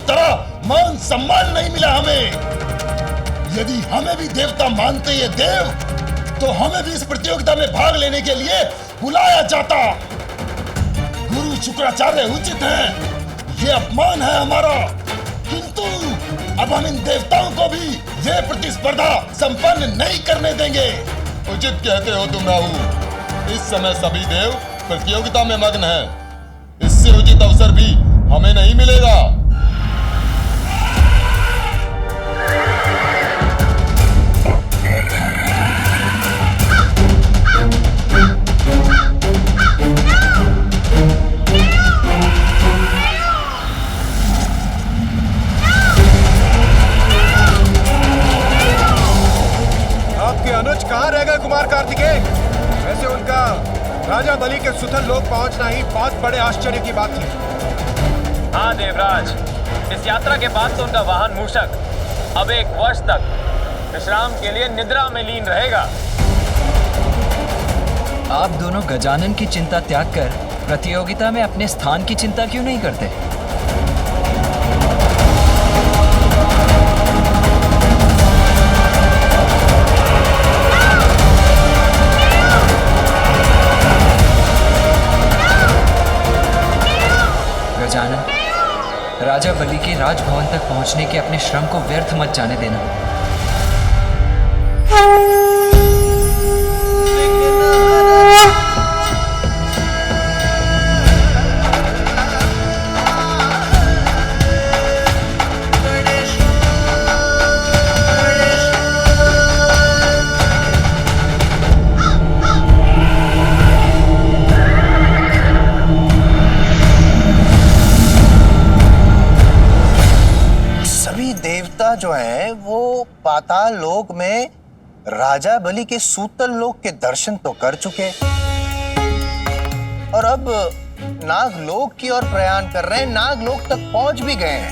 तरह मान सम्मान नहीं मिला हमें। यदि हमें भी देवता मानते ये देव, तो हमें भी इस प्रतियोगिता में भाग लेने के लिए बुलाया जाता। गुरु शुक्राचार्य उचित है, ये अपमान है हमारा, किंतु अब हम इन देवताओं को भी ये प्रतिस्पर्धा संपन्न नहीं करने देंगे। उचित कहते हो तुम राहु। इस समय सभी देव प्रतियोगिता में मग्न हैं। इससे उचित अवसर भी हमें नहीं मिलेगा। आपके अनुज कहाँ रह गए कुमार कार्तिकेय? वैसे उनका राजा बलि के सुतल लोक पहुंचना ही बहुत बड़े आश्चर्य की बात थी। हाँ देवराज, इस यात्रा के बाद तो उनका वाहन मूषक अब 1 वर्ष तक विश्राम के लिए निद्रा में लीन रहेगा। आप दोनों गजानन की चिंता त्याग कर प्रतियोगिता में अपने स्थान की चिंता क्यों नहीं करते? गजानन, राजा बलि के राजभवन तक पहुंचने के अपने श्रम को व्यर्थ मत जाने देना। देवता जो है वो पाताल लोक में राजा बलि के सूतल लोक के दर्शन तो कर चुके और अब नागलोक की ओर प्रयाण कर रहे हैं, नागलोक तक पहुंच भी गए हैं।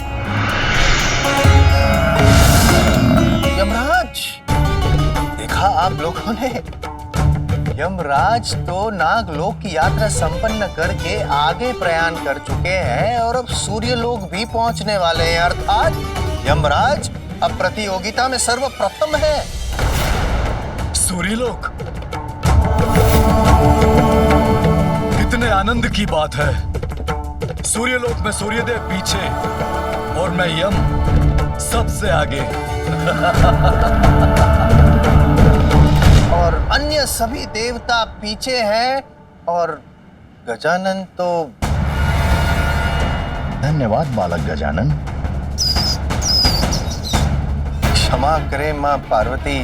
यमराज, देखा आप लोगों ने, यमराज तो नागलोक की यात्रा संपन्न करके आगे प्रयाण कर चुके हैं और अब सूर्यलोक भी पहुंचने वाले हैं। अर्थात यमराज अब प्रतियोगिता में सर्वप्रथम है। सूर्यलोक, कितने आनंद की बात है। सूर्यलोक में सूर्यदेव पीछे और मैं यम सबसे आगे। और अन्य सभी देवता पीछे हैं और गजानन तो। धन्यवाद बालक गजानन। क्षमा करें मां पार्वती,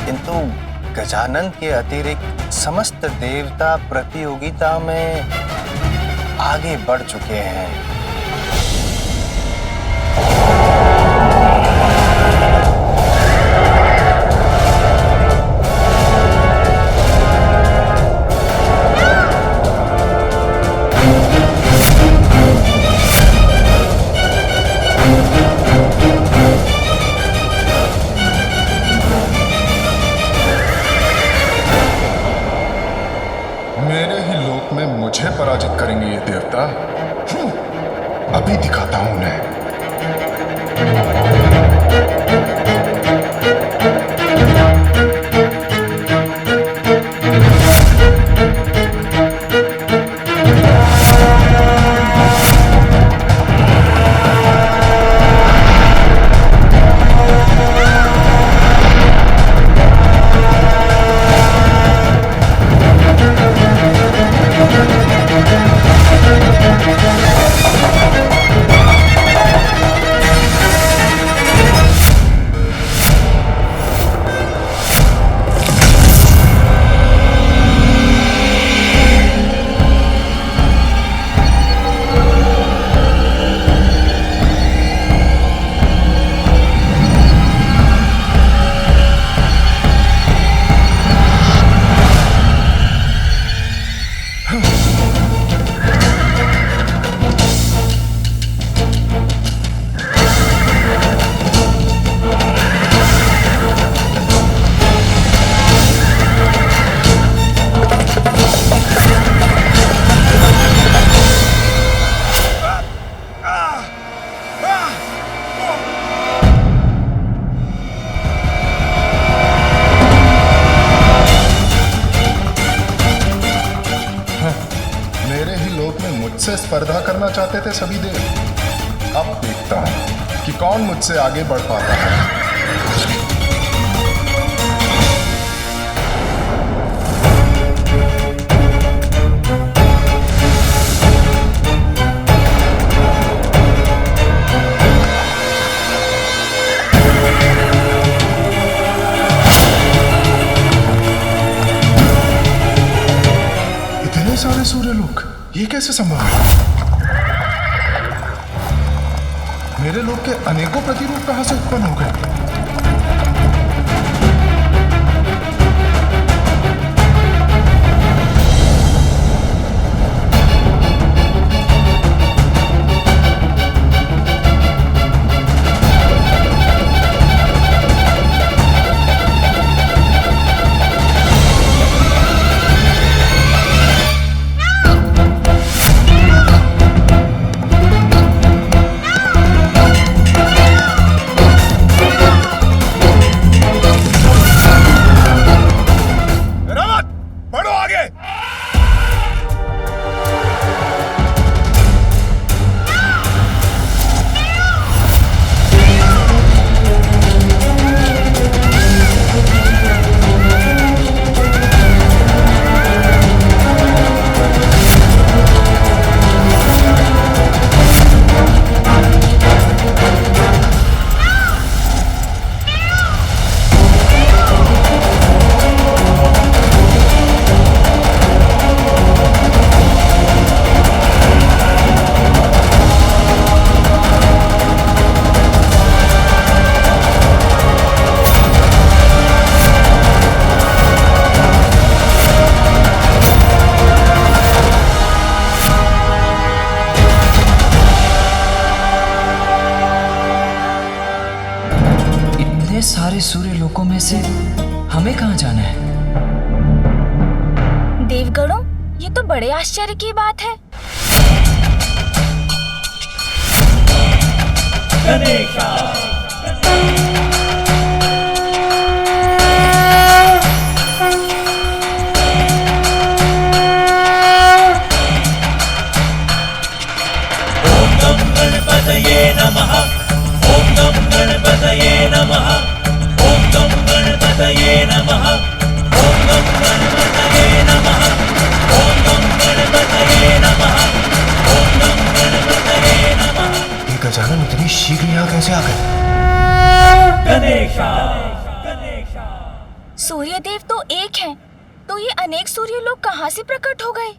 किंतु गजानन के अतिरिक्त समस्त देवता प्रतियोगिता में आगे बढ़ चुके हैं। मेरे ही लोक में मुझे पराजित करेंगे ये देवता। स्पर्धा करना चाहते थे सभी देव। अब देखता हूं कि कौन मुझसे आगे बढ़ पाता है। सारे सूर्य लोक ये कैसे संभव है? मेरे लोक के अनेकों प्रतिरूप कहां से उत्पन्न हो गए? सारे सूर्य लोकों में से हमें कहां जाना है? देवगणों, ये तो बड़े आश्चर्य की बात है। ओम नमः गणपतये नमः। ओम नमः गणपतये नमः। ओम नमः गणपतये नमः। ओम नमः गणपतये नमः। ओम नमः गणपतये नमः। ओम नमः गणपतये नमः। ये गजानन इतनी शीघ्र यहाँ कैसे आ गए? गणेशा। सूर्यदेव तो एक हैं, तो ये अनेक सूर्य लोग कहाँ से प्रकट हो गए?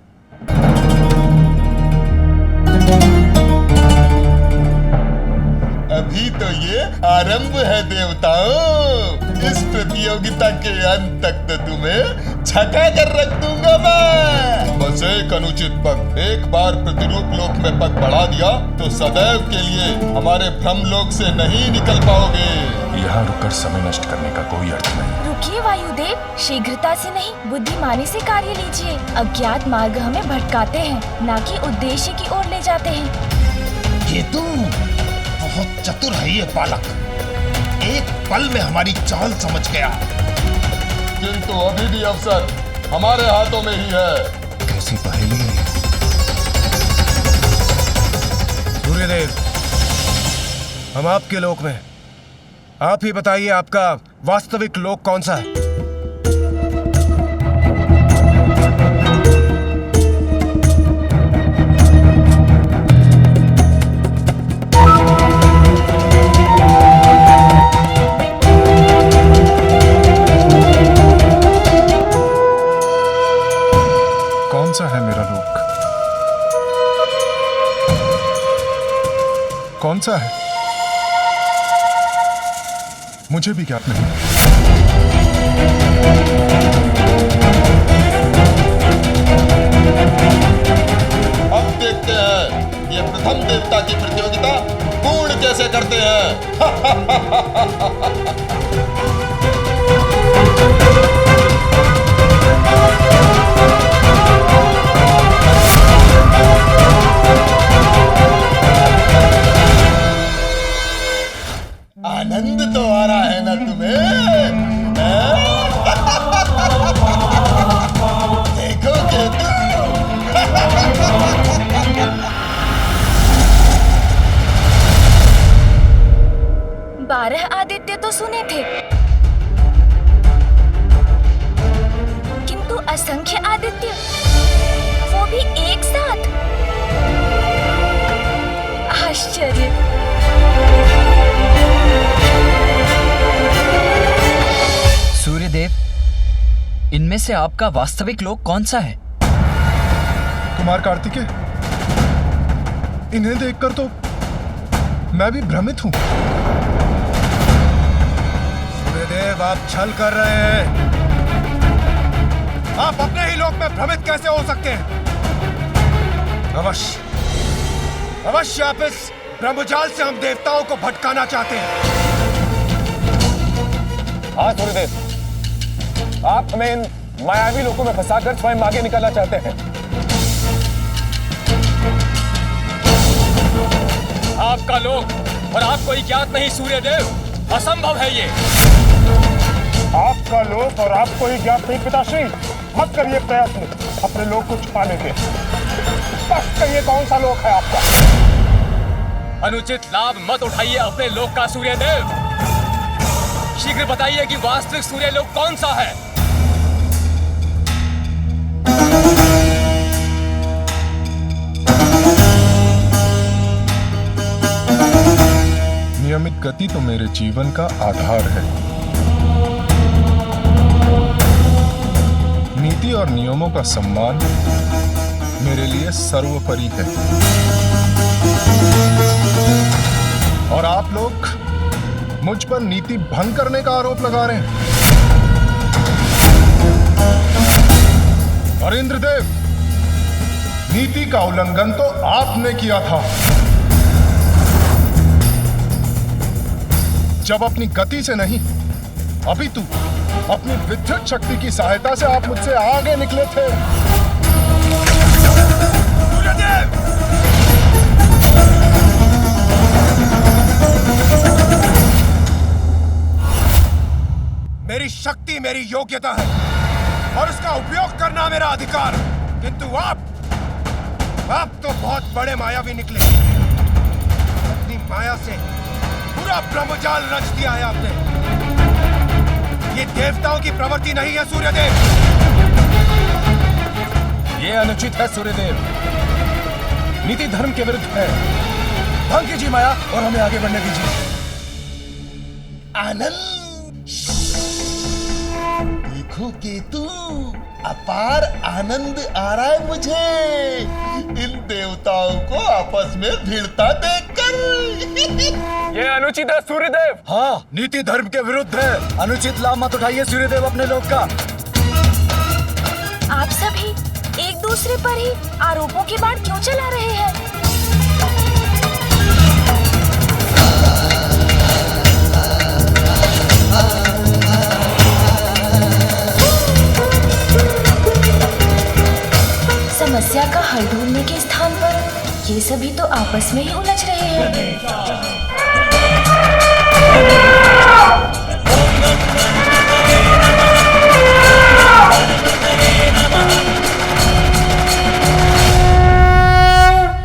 अभी तो ये आरंभ है देवताओं। इस प्रतियोगिता के अंत तक तो तुम्हें छका कर रख दूंगा मैं। बस एक अनुचित पग, एक बार प्रतिरूप लोक में पग बढ़ा दिया तो सदैव के लिए हमारे भ्रम लोक से नहीं निकल पाओगे। यहाँ रुककर समय नष्ट करने का कोई अर्थ नहीं। रुकिए वायुदेव, शीघ्रता से नहीं, बुद्धिमानी से कार्य लीजिए। अज्ञात मार्ग हमें भटकाते हैं, न कि उद्देश्य की ओर ले जाते हैं। ये तुम बहुत चतुर है ये बालक, एक पल में हमारी चाल समझ गया। किंतु अभी भी अवसर हमारे हाथों में ही है। कैसी पहेली है ये? सूर्यदेव, हम आपके लोक में, आप ही बताइए आपका वास्तविक लोक कौन सा है? कौन सा है मेरा लोक? कौन सा है? मुझे भी ज्ञात नहीं। अब देखते हैं ये प्रथम देवता की प्रतियोगिता पूर्ण कैसे करते हैं। आनंद तो आ रहा है ना तुम्हें? देखोगे तुम। 12 आदित्य तो सुने थे, किंतु असंख्य आदित्य, वो भी एक साथ। आश्चर्य। सूर्यदेव, इनमें से आपका वास्तविक लोक कौन सा है? कुमार कार्तिकेय, इन्हें देखकर तो मैं भी भ्रमित हूं। सूर्यदेव, आप छल कर रहे हैं। आप अपने ही लोक में भ्रमित कैसे हो सकते हैं? अवश्य आप इस ब्रह्मजाल से हम देवताओं को भटकाना चाहते हैं। हाँ सूर्यदेव, आप हमें इन मायावी लोकों में फंसाकर स्वयं आगे निकलना चाहते हैं। आपका लोक और आपको ही ज्ञात नहीं सूर्यदेव, असंभव है ये। आपका लोक और आपको ही ज्ञात नहीं पिताश्री, मत करिए प्रयत्न अपने लोक को छुपाने के। स्पष्ट कहिए कौन सा लोक है आपका। अनुचित लाभ मत उठाइए अपने लोक का सूर्यदेव। शीघ्र बताइए कि वास्तविक सूर्यलोक कौन सा है। नियमित गति तो मेरे जीवन का आधार है। नीति और नियमों का सम्मान मेरे लिए सर्वोपरि है। और आप लोग मुझ पर नीति भंग करने का आरोप लगा रहे हैं। और इंद्रदेव, नीति का उल्लंघन तो आपने किया था जब अपनी गति से नहीं, अपितु अपनी विद्युत शक्ति की सहायता से आप मुझसे आगे निकले थे। मेरी शक्ति मेरी योग्यता है और उसका उपयोग करना मेरा अधिकार। किंतु आप तो बहुत बड़े मायावी निकले। अपनी माया से पूरा ब्रह्मजाल रच दिया है आपने। ये देवताओं की प्रवृत्ति नहीं है सूर्यदेव। ये अनुचित है सूर्यदेव, नीति धर्म के विरुद्ध है। भंग कीजिए माया और हमें आगे बढ़ने दीजिए। आनंद, देखो केतु, अपार आनंद आ रहा है मुझे इन देवताओं को आपस में भिड़ता देखकर। ये अनुचित है सूर्यदेव। हाँ, नीति धर्म के विरुद्ध है। अनुचित लाभ मत उठाइए सूर्यदेव अपने लोक का। आप सभी एक दूसरे पर ही आरोपों के बाण क्यों चला रहे हैं? समस्या का हल ढूंढने के स्थान पर ये सभी तो आपस में ही उलझ रहे हैं।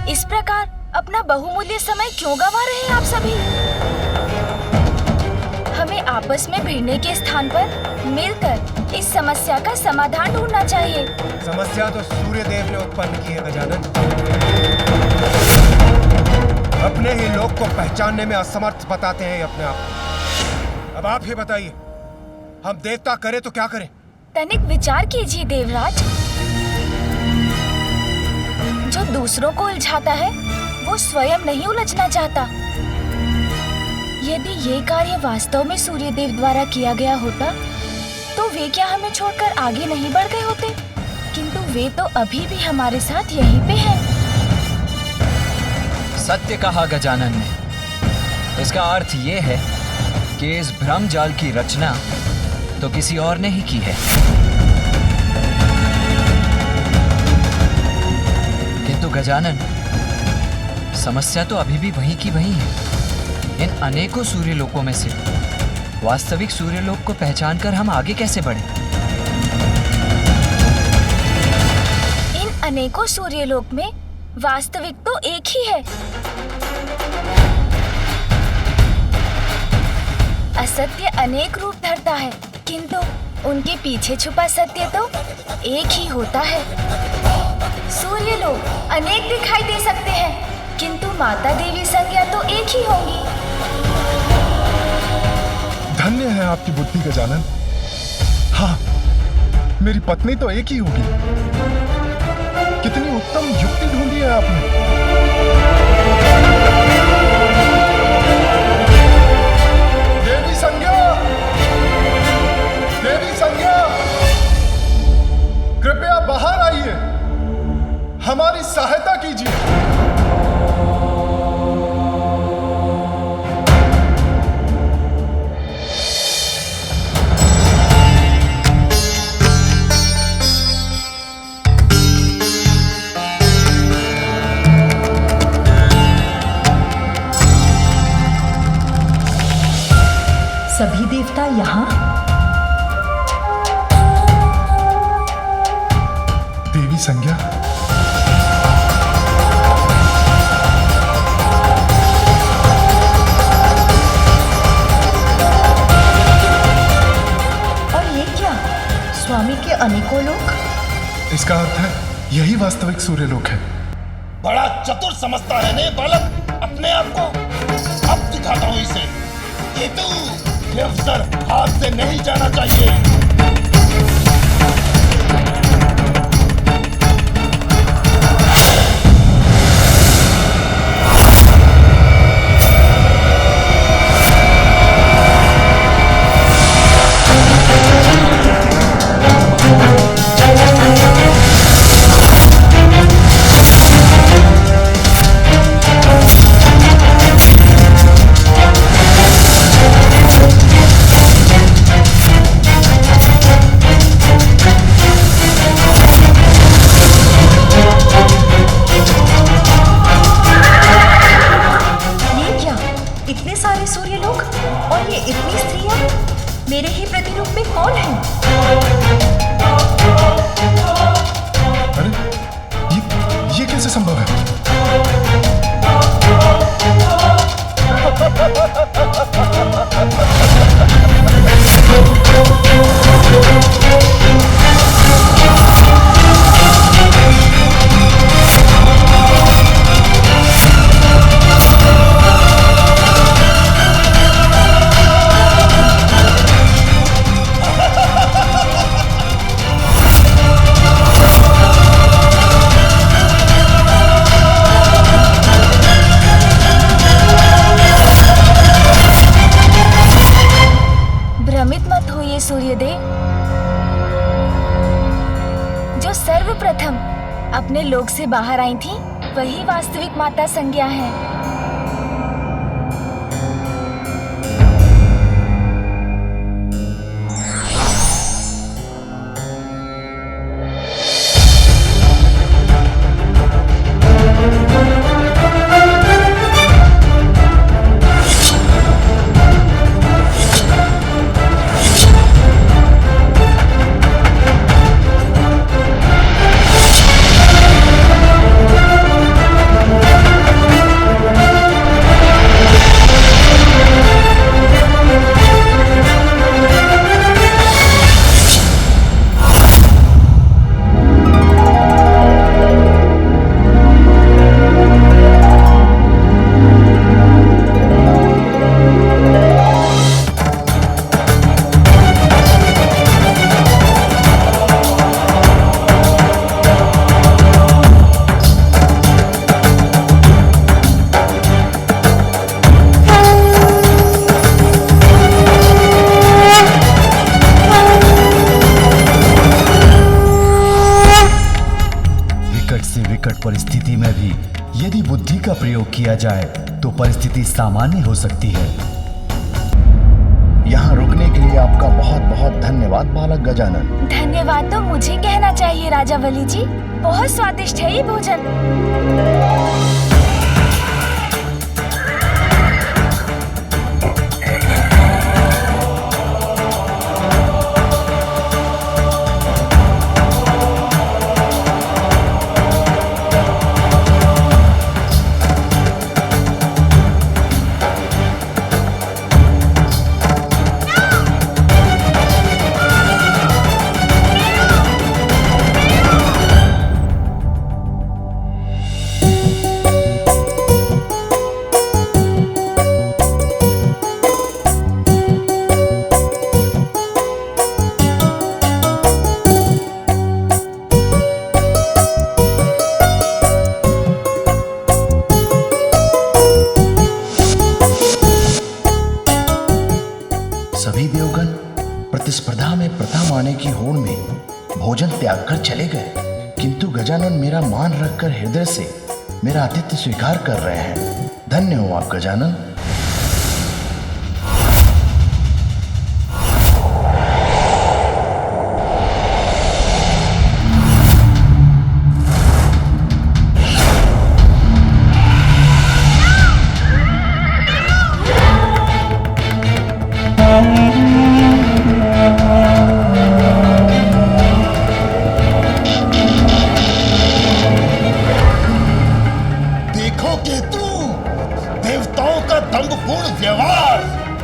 इस प्रकार अपना बहुमूल्य समय क्यों गंवा रहे हैं आप सभी? हमें आपस में भिड़ने के स्थान पर मिलकर इस समस्या का समाधान ढूंढना चाहिए। समस्या तो सूर्यदेव ने उत्पन्न की है गजानन। अपने ही लोक को पहचानने में असमर्थ बताते हैं अपने आप। अब आप ही बताइए, हम देवता करें तो क्या करें? तनिक विचार कीजिए देवराज। जो दूसरों को उलझाता है वो स्वयं नहीं उलझना चाहता। यदि ये कार्य वास्तव में सूर्यदेव द्वारा किया गया होता तो वे क्या हमें छोड़कर आगे नहीं बढ़ गए होते? किंतु वे तो अभी भी हमारे साथ यहीं पे हैं। सत्य कहा गजानन ने। इसका अर्थ ये है कि इस भ्रम जाल की रचना तो किसी और ने ही की है। किंतु गजानन, समस्या तो अभी भी वहीं की वहीं है। इन अनेकों सूर्यलोकों में से वास्तविक सूर्यलोक को पहचानकर हम आगे कैसे बढ़े? इन अनेकों सूर्यलोक में वास्तविक तो एक ही है। सत्य अनेक रूप धरता है, किंतु उनके पीछे छुपा सत्य तो एक ही होता है। सूर्य लोग अनेक दिखाई दे सकते हैं, किंतु माता देवी संज्ञा तो एक ही होंगी। धन्य है आपकी बुद्धि गजानन। हाँ, मेरी पत्नी तो एक ही होगी। कितनी उत्तम युक्ति ढूंढी है आपने। देवी संज्ञा, देवी संज्ञा, कृपया बाहर आइए, हमारी सहायता कीजिए। सभी देवता यहाँ? देवी संज्ञा, और ये क्या? स्वामी के अनेकों लोग? इसका अर्थ है यही वास्तविक सूर्यलोक है। बड़ा चतुर समझता है ने बालक अपने आप को। अब दिखाता हूं इसे। ये तू ये अवसर हाथ से नहीं जाना चाहिए। मेरे ही प्रतिरूप में कौन है? अरे ये कैसे संभव है? सूर्यदेव, जो सर्वप्रथम अपने लोक से बाहर आई थी, वही वास्तविक माता संज्ञा है। परिस्थिति में भी यदि बुद्धि का प्रयोग किया जाए तो परिस्थिति सामान्य हो सकती है। यहाँ रुकने के लिए आपका बहुत बहुत धन्यवाद बालक गजानन। धन्यवाद तो मुझे कहना चाहिए राजा बलि जी। बहुत स्वादिष्ट है ये भोजन। सभी देवगण प्रतिस्पर्धा में प्रथम आने की होड़ में भोजन त्याग कर चले गए, किंतु गजानन मेरा मान रखकर हृदय से मेरा आतिथ्य स्वीकार कर रहे हैं। धन्य हो आप गजानन।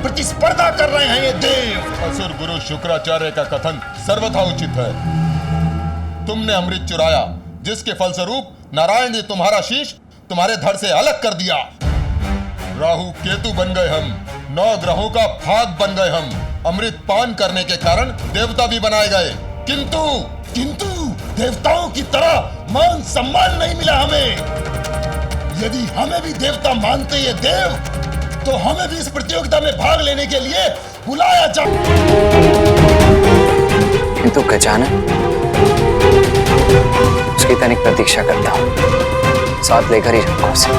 प्रतिस्पर्धा कर रहे हैं ये देव। असुर गुरु शुक्राचार्य का कथन सर्वथा उचित है। तुमने अमृत चुराया, जिसके फलस्वरूप नारायण ने तुम्हारा शीश तुम्हारे धड़ से अलग कर दिया। राहु केतु बन गए हम, 9 ग्रहों का भाग बन गए हम। अमृत पान करने के कारण देवता भी बनाए गए, किंतु देवताओं की तरह मान सम्मान नहीं मिला हमें। यदि हमें भी देवता मानते ये देव, तो हमें भी इस प्रतियोगिता में भाग लेने के लिए बुलाया जा। तो गजानन, उसकी तनिक प्रतीक्षा करता हूँ, साथ लेकर ही जाऊंगा उसे।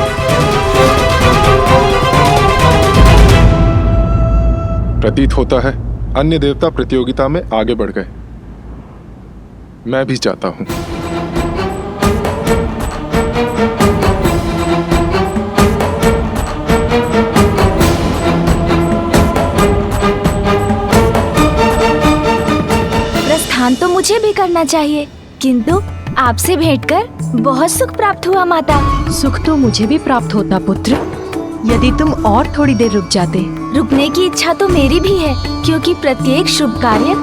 प्रतीत होता है अन्य देवता प्रतियोगिता में आगे बढ़ गए। मैं भी चाहता हूँ। प्रस्थान तो मुझे भी करना चाहिए, किंतु आपसे भेंटकर बहुत सुख प्राप्त हुआ माता। सुख तो मुझे भी प्राप्त होता पुत्र, यदि तुम और थोड़ी देर रुक जाते। रुकने की इच्छा तो मेरी भी है, क्योंकि प्रत्येक शुभ कार्य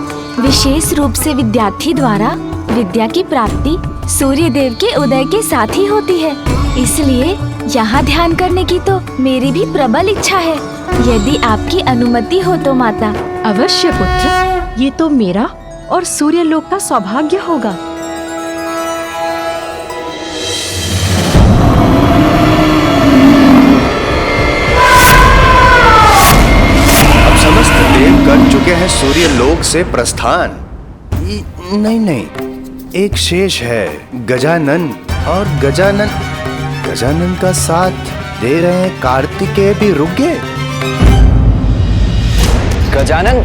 विशेष रूप से विद्यार्थी द्वारा विद्या की प्राप्ति सूर्य देव के उदय के साथ ही होती है। इसलिए यहाँ ध्यान करने की तो मेरी भी प्रबल इच्छा है, यदि आपकी अनुमति हो तो माता। अवश्य पुत्र, ये तो मेरा और सूर्य लोक का सौभाग्य होगा। अब समस्त देव कर चुके हैं सूर्य लोक से प्रस्थान। नहीं, एक शेष है, गजानन। और गजानन का साथ दे रहे हैं कार्तिकेय भी रुक गए। गजानन,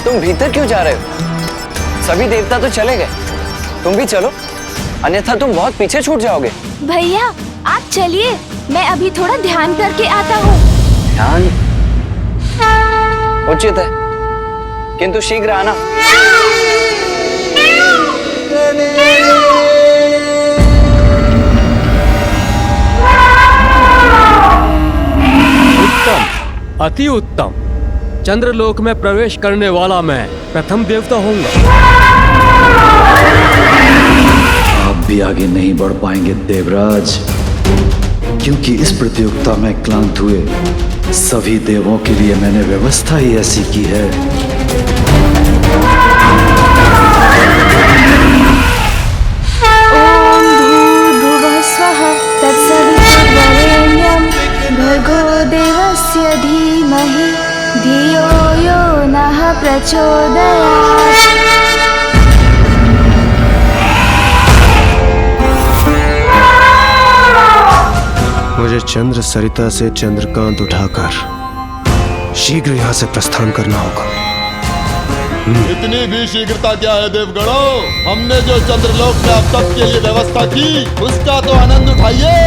तुम भीतर क्यों जा रहे हो? सभी देवता तो चले गए, तुम भी चलो, अन्यथा तुम बहुत पीछे छूट जाओगे। भैया आप चलिए, मैं अभी थोड़ा ध्यान करके आता हूँ। ध्यान उचित है, किंतु शीघ्र आना। उत्तम, अति उत्तम। चंद्रलोक में प्रवेश करने वाला मैं प्रथम देवता होऊंगा। आप भी आगे नहीं बढ़ पाएंगे देवराज, क्योंकि इस प्रतियोगिता में क्लांत हुए सभी देवों के लिए मैंने व्यवस्था ही ऐसी की है। ओम भूर्भुवः स्वः तत्सवितुर्वरेण्यं भर्गो देवस्य धीमहि धियो यो नः प्रचोदयात्। मुझे चंद्र सरिता से चंद्रकांत उठाकर शीघ्र यहाँ से प्रस्थान करना होगा। इतनी भी शीघ्रता क्या है देवगणों? हमने जो चंद्रलोक में अब तक के लिए व्यवस्था की, उसका तो आनंद उठाइए।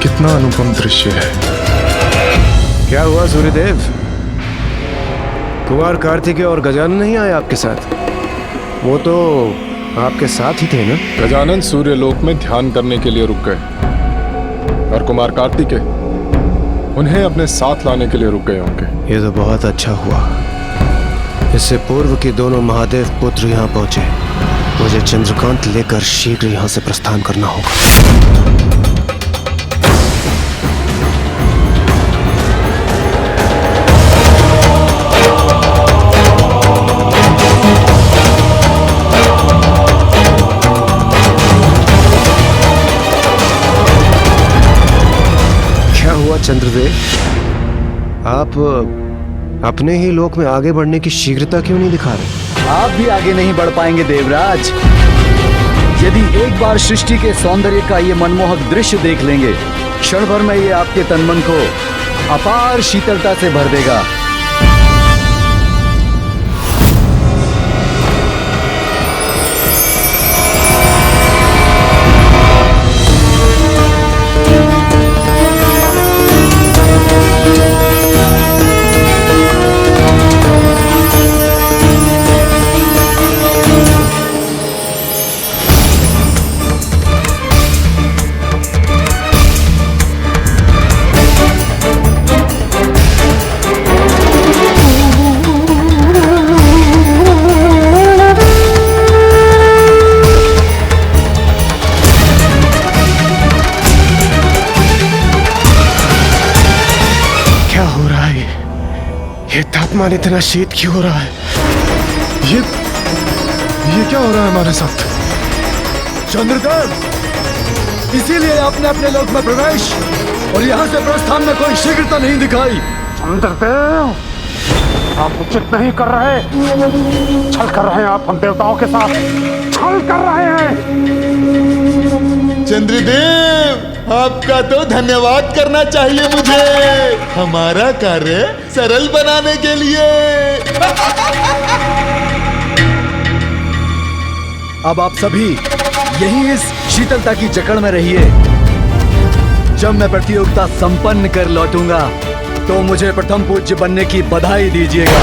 कितना अनुपम दृश्य है। क्या हुआ सूर्यदेव? कुमार कार्तिकेय और गजानन नहीं आए आपके साथ? वो तो आपके साथ ही थे ना? गजानन सूर्य लोक में ध्यान करने के लिए रुक गए, और कुमार कार्तिकेय उन्हें अपने साथ लाने के लिए रुक गए होंगे। ये तो बहुत अच्छा हुआ। इससे पूर्व के दोनों महादेव पुत्र यहाँ पहुंचे। मुझे चंद्रकांत लेकर शीघ्र यहाँ से प्रस्थान करना होगा। चंद्रदेव, आप अपने ही लोक में आगे बढ़ने की शीघ्रता क्यों नहीं दिखा रहे? आप भी आगे नहीं बढ़ पाएंगे देवराज। यदि एक बार सृष्टि के सौंदर्य का ये मनमोहक दृश्य देख लेंगे, क्षण भर में ये आपके तन मन को अपार शीतलता से भर देगा। तापमान इतना शीत क्यों हो रहा है? ये क्या हो रहा है हमारे साथ? चंद्रदेव, इसीलिए आपने अपने लोक में प्रवेश और यहाँ से प्रस्थान में कोई शीघ्रता नहीं दिखाई। चंद्रदेव, आप उचित नहीं कर रहे, छल कर रहे हैं आप हम देवताओं के साथ, छल कर रहे हैं। चंद्रदेव, आपका तो धन्यवाद करना चाहिए मुझे, हमारा कार्य सरल बनाने के लिए। अब आप सभी यही इस शीतलता की जकड़ में रहिए। जब मैं प्रतियोगिता संपन्न कर लौटूंगा तो मुझे प्रथम पूज्य बनने की बधाई दीजिएगा।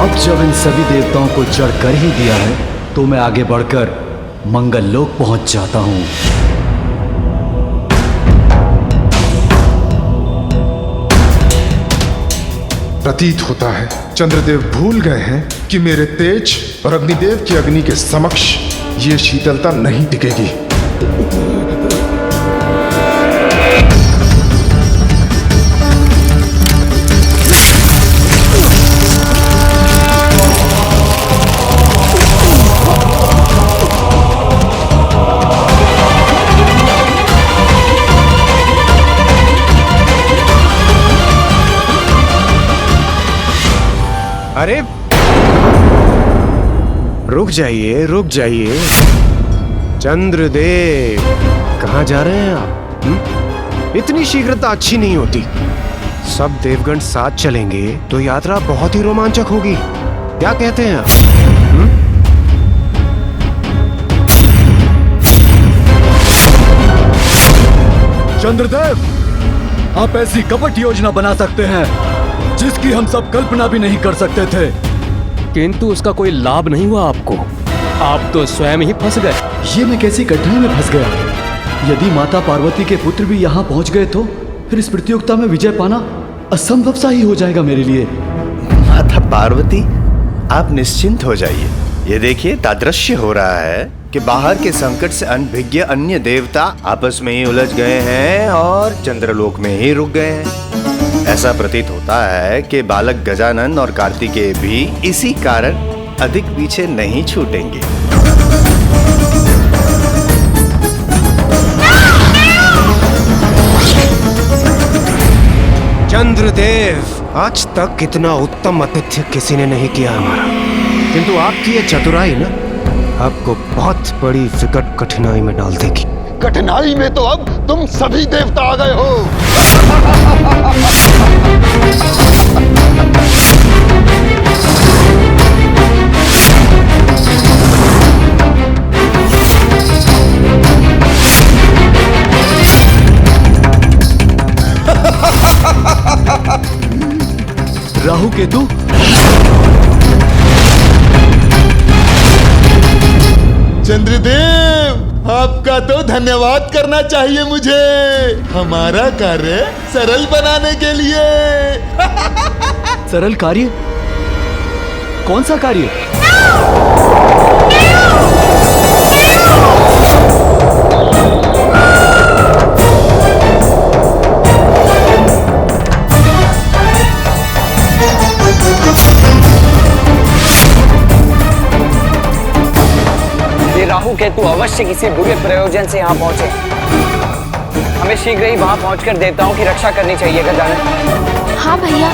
अब जब इन सभी देवताओं को जड़ कर ही दिया है तो मैं आगे बढ़कर मंगल लोक पहुंच जाता हूं। प्रतीत होता है चंद्रदेव भूल गए हैं कि मेरे तेज और अग्निदेव की अग्नि के समक्ष ये शीतलता नहीं टिकेगी। अरे रुक जाइए, रुक जाइए। चंद्रदेव, कहाँ जा रहे हैं आप? इतनी शीघ्रता अच्छी नहीं होती। सब देवगण साथ चलेंगे तो यात्रा बहुत ही रोमांचक होगी। क्या कहते हैं आप? चंद्रदेव, आप ऐसी कपट योजना बना सकते हैं जिसकी हम सब कल्पना भी नहीं कर सकते थे, किंतु उसका कोई लाभ नहीं हुआ आपको। आप तो स्वयं ही फंस गए। ये मैं कैसी कठिनाई में फंस गया? यदि माता पार्वती के पुत्र भी यहाँ पहुँच गए तो फिर इस प्रतियोगिता में विजय पाना असंभव सा ही हो जाएगा मेरे लिए। माता पार्वती, आप निश्चिंत हो जाइए। ये देखिए, तादृश्य हो रहा है कि बाहर के संकट से अनभिज्ञ अन्य देवता आपस में ही उलझ गए हैं और चंद्रलोक में ही रुक गए हैं। ऐसा प्रतीत होता है कि बालक गजानन और कार्तिकेय भी इसी कारण अधिक पीछे नहीं छूटेंगे। चंद्रदेव, आज तक इतना उत्तम आतिथ्य किसी ने नहीं किया हमारा, किंतु आपकी ये चतुराई ना आपको बहुत बड़ी विकट कठिनाई में डाल देगी। कठिनाई में तो अब तुम सभी देवता आ गए हो। राहु केतु, चंद्रदेव, आपका तो धन्यवाद करना चाहिए मुझे, हमारा कार्य सरल बनाने के लिए। सरल कार्य? कौन सा कार्य? राहु केतु अवश्य किसी बुरे प्रयोजन से यहाँ पहुंचे। हमें हमें शीघ्र ही वहां पहुंचकर देवताओं की रक्षा करनी चाहिए गजानन। हाँ भैया।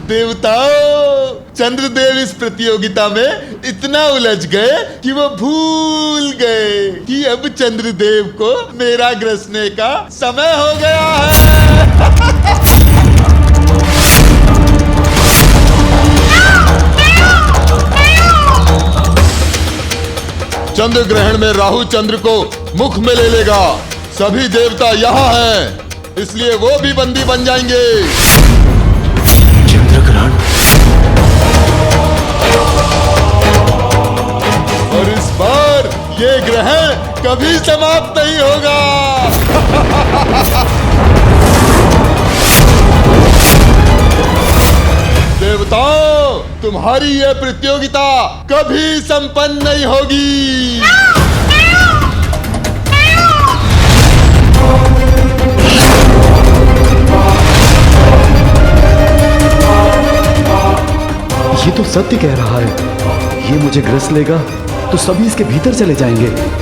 देवताओं, चंद्रदेव इस प्रतियोगिता में इतना उलझ गए कि वो भूल गए कि अब चंद्रदेव को मेरा ग्रसने का समय हो गया है। चंद्र ग्रहण में राहु चंद्र को मुख में ले लेगा। सभी देवता यहाँ हैं, इसलिए वो भी बंदी बन जाएंगे। चंद्र ग्रहण? और इस बार ये ग्रहण कभी समाप्त नहीं होगा। देवताओं, तुम्हारी ये प्रतियोगिता कभी संपन्न नहीं होगी। ये तो सत्य कह रहा है। ये मुझे ग्रस लेगा तो सभी इसके भीतर चले जाएंगे।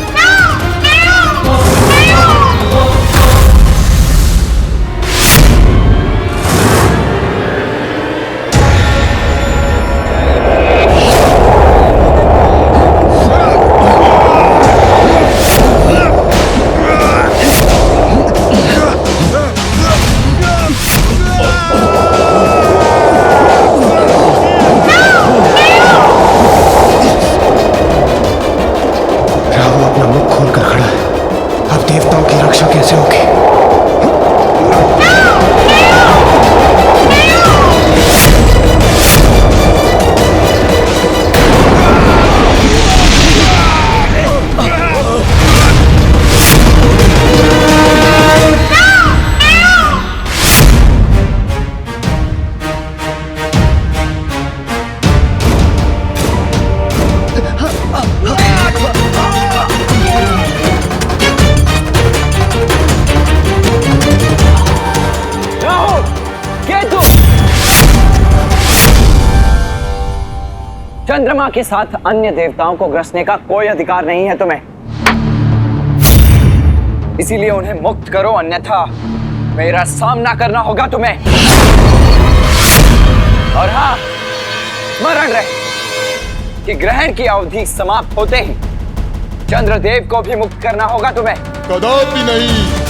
चंद्रमा के साथ अन्य देवताओं को ग्रसने का कोई अधिकार नहीं है तुम्हें, इसीलिए उन्हें मुक्त करो, अन्यथा मेरा सामना करना होगा तुम्हें। और हाँ, स्मरण रहे कि ग्रहण की अवधि समाप्त होते ही चंद्रदेव को भी मुक्त करना होगा तुम्हें। कदापि नहीं।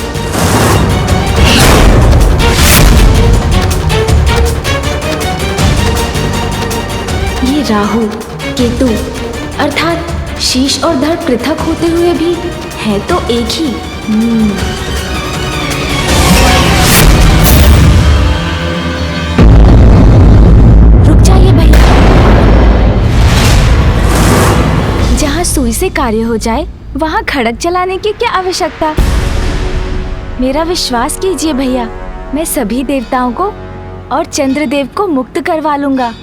ये राहु केतु अर्थात शीश और धड़ पृथक होते हुए भी है तो एक ही। रुक जाइए भैया। जहाँ सुई से कार्य हो जाए वहाँ खड़क चलाने की क्या आवश्यकता। मेरा विश्वास कीजिए भैया, मैं सभी देवताओं को और चंद्रदेव को मुक्त करवा लूंगा।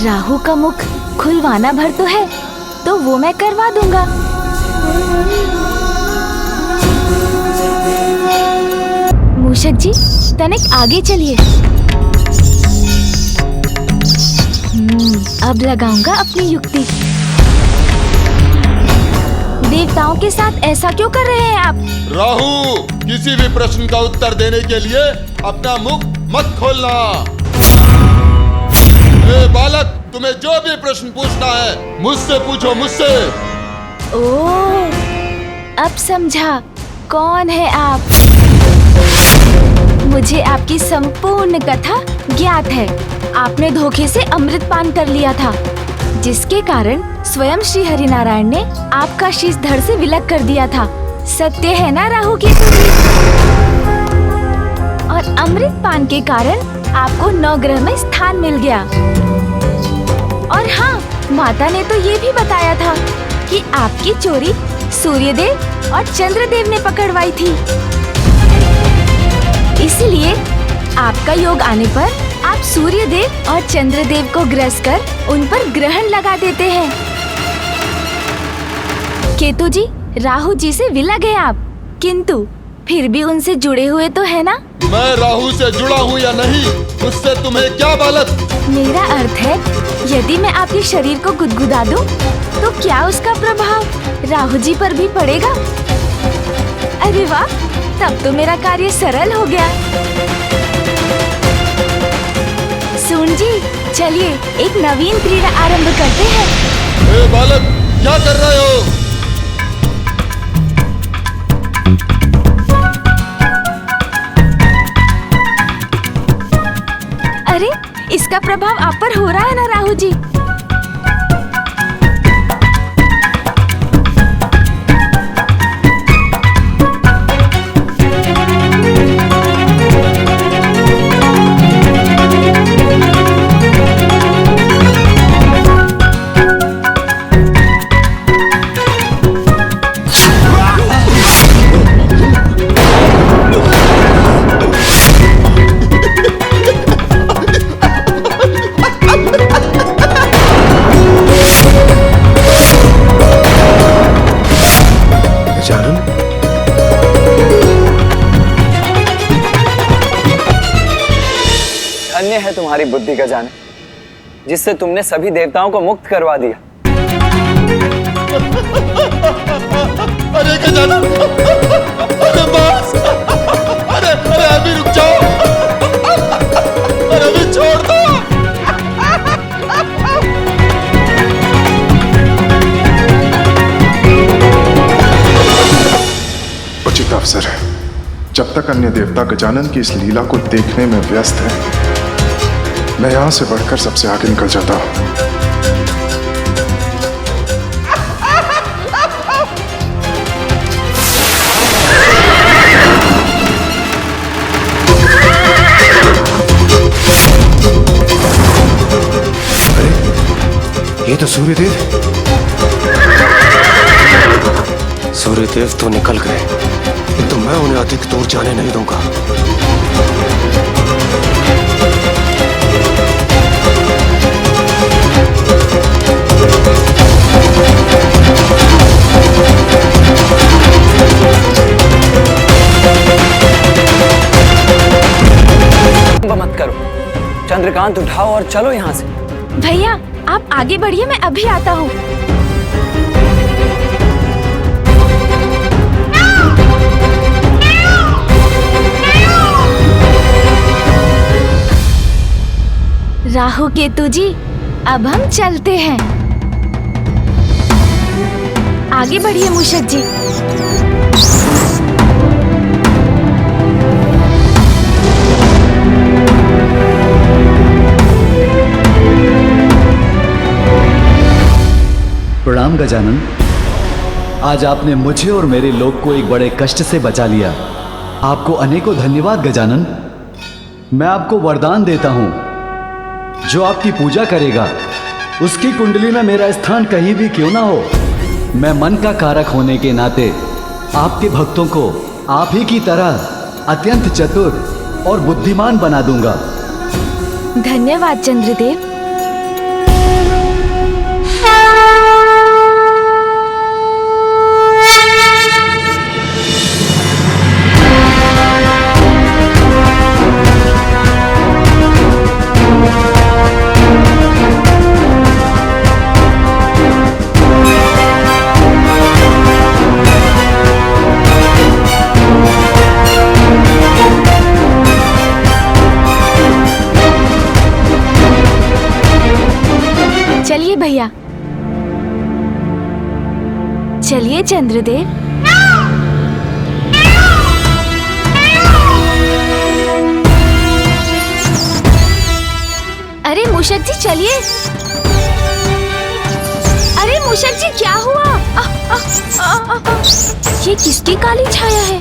राहु का मुख खुलवाना भर तो है, तो वो मैं करवा दूंगा। मूषक जी, तनिक आगे चलिए। अब लगाऊंगा अपनी युक्ति। देवताओं के साथ ऐसा क्यों कर रहे हैं आप? राहु, किसी भी प्रश्न का उत्तर देने के लिए अपना मुख मत खोलना। ए बालक, तुम्हें जो भी प्रश्न पूछना है मुझसे पूछो, मुझसे। ओह, अब समझा कौन है आप। मुझे आपकी संपूर्ण कथा ज्ञात है। आपने धोखे से अमृत पान कर लिया था, जिसके कारण स्वयं श्री हरिनारायण ने आपका शीश धड़ से विलग कर दिया था। सत्य है ना राहु की सुनी? और अमृत पान के कारण आपको नवग्रह में स्थान मिल गया। और हाँ, माता ने तो ये भी बताया था कि आपकी चोरी सूर्यदेव और चंद्रदेव ने पकड़वाई थी। इसलिए आपका योग आने पर आप सूर्यदेव और चंद्रदेव को ग्रस कर उन पर ग्रहण लगा देते हैं। केतु जी, राहु जी से विलग हैं आप, किंतु फिर भी उनसे जुड़े हुए तो है ना? मैं राहु से जुड़ा हूँ या नहीं, उससे तुम्हें क्या बालक? मेरा अर्थ है, यदि मैं आपके शरीर को गुदगुदा दूं, तो क्या उसका प्रभाव राहु जी पर भी पड़ेगा? अरे वाह, तब तो मेरा कार्य सरल हो गया। सुन जी, चलिए एक नवीन क्रीड़ा आरंभ करते हैं। ए बालक, क्या कर रहे हो? अरे, इसका प्रभाव आप पर हो रहा है ना राहु जी? धन्य है तुम्हारी बुद्धि गजानन, जिससे तुमने सभी देवताओं को मुक्त करवा दिया। अरे गजानन, अरे बस, अरे अभी रुक जाओ, अरे अभी छोड़ दो। उचित अवसर है। जब तक अन्य देवता गजानन की इस लीला को देखने में व्यस्त है, मैं यहां से बढ़कर सबसे आगे निकल जाता हूं। ये तो सूर्यदेव। सूर्यदेव तो निकल गए, किंतु मैं उन्हें अधिक दूर जाने नहीं दूंगा। मत करो, चंद्रकांत उठाओ और चलो यहाँ से। भैया, आप आगे बढ़िए, मैं अभी आता हूँ। राहु केतु जी, अब हम चलते हैं। आगे बढ़िए मूषक जी। प्रणाम गजानन। आज आपने मुझे और मेरे लोग को एक बड़े कष्ट से बचा लिया। आपको अनेकों धन्यवाद गजानन। मैं आपको वरदान देता हूं, जो आपकी पूजा करेगा उसकी कुंडली में मेरा स्थान कहीं भी क्यों ना हो, मैं मन का कारक होने के नाते आपके भक्तों को आप ही की तरह अत्यंत चतुर और बुद्धिमान बना दूंगा। धन्यवाद चंद्रदेव। चलिए भैया, चलिए चंद्रदेव। अरे मूषक जी चलिए। अरे मूषक जी क्या हुआ? ये किसकी काली छाया है?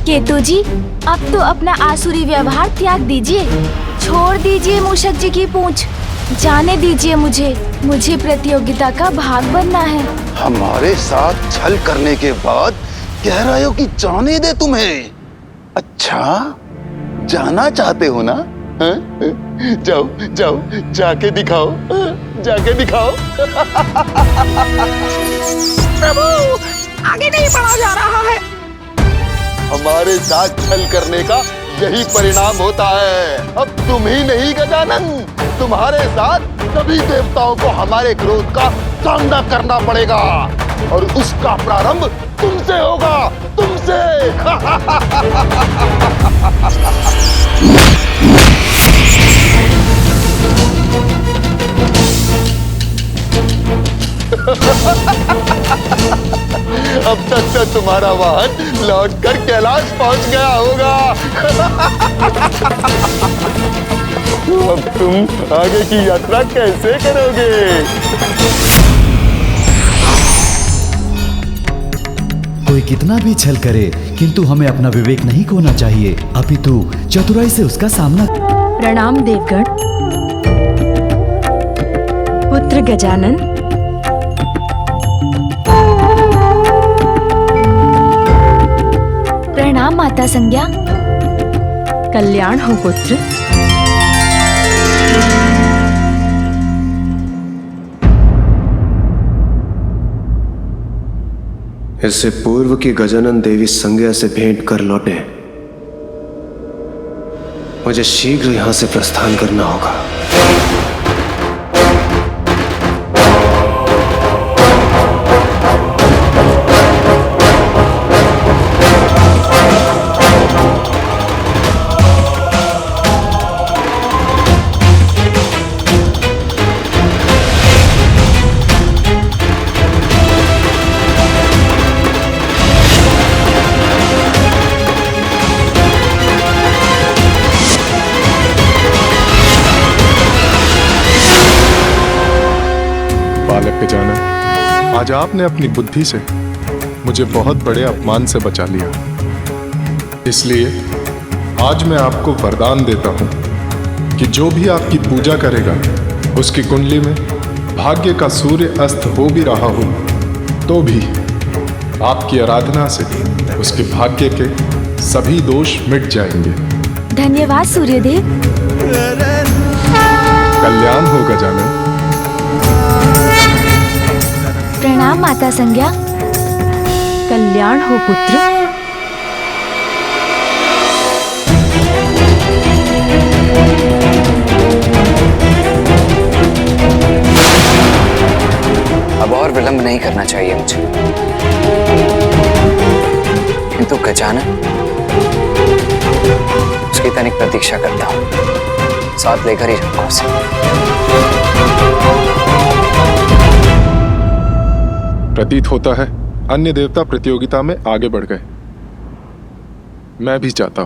केतु जी, अब तो अपना आसुरी व्यवहार त्याग दीजिए। छोड़ दीजिए मूषक जी की पूंछ। जाने दीजिए मुझे प्रतियोगिता का भाग बनना है। हमारे साथ छल करने के बाद कह रहे हो कि जाने दे तुम्हें? अच्छा, जाना चाहते हो ना? हाँ? जाओ जाओ, जाके दिखाओ, जाके दिखाओ। प्रभु, आगे नहीं बढ़ा जा रहा है। हमारे साथ छल करने का यही परिणाम होता है। अब तुम ही नहीं गजानन, तुम्हारे साथ सभी देवताओं को हमारे क्रोध का सामना करना पड़ेगा और उसका प्रारंभ तुमसे होगा, तुमसे। अब तक तो तुम्हारा वाहन लौटकर कैलाश पहुंच गया होगा। अब तुम आगे की यात्रा कैसे करोगे? कोई कितना भी छल करे, किंतु हमें अपना विवेक नहीं खोना चाहिए, अपितु चतुराई से उसका सामना। प्रणाम देवगण। पुत्र गजानन, प्रणाम माता संज्ञा। कल्याण हो पुत्र। इससे पूर्व की गजानन देवी संज्ञा से भेंट कर लौटे, मुझे शीघ्र यहां से प्रस्थान करना होगा। गजानन, आज आपने अपनी बुद्धि से मुझे बहुत बड़े अपमान से बचा लिया। इसलिए आज मैं आपको वरदान देता हूं कि जो भी आपकी पूजा करेगा, उसकी कुंडली में भाग्य का सूर्य अस्त हो भी रहा हो तो भी आपकी आराधना से उसके भाग्य के सभी दोष मिट जाएंगे। धन्यवाद सूर्यदेव। कल्याण हो गजानन। प्रणाम माता संज्ञा। कल्याण हो पुत्र। अब और विलंब नहीं करना चाहिए मुझे, किंतु गजानन, उसकी तनिक प्रतीक्षा करता हूं, साथ लेकर ही जाऊंगा उसे। प्रतीत होता है अन्य देवता प्रतियोगिता में आगे बढ़ गए। मैं भी चाहता हूं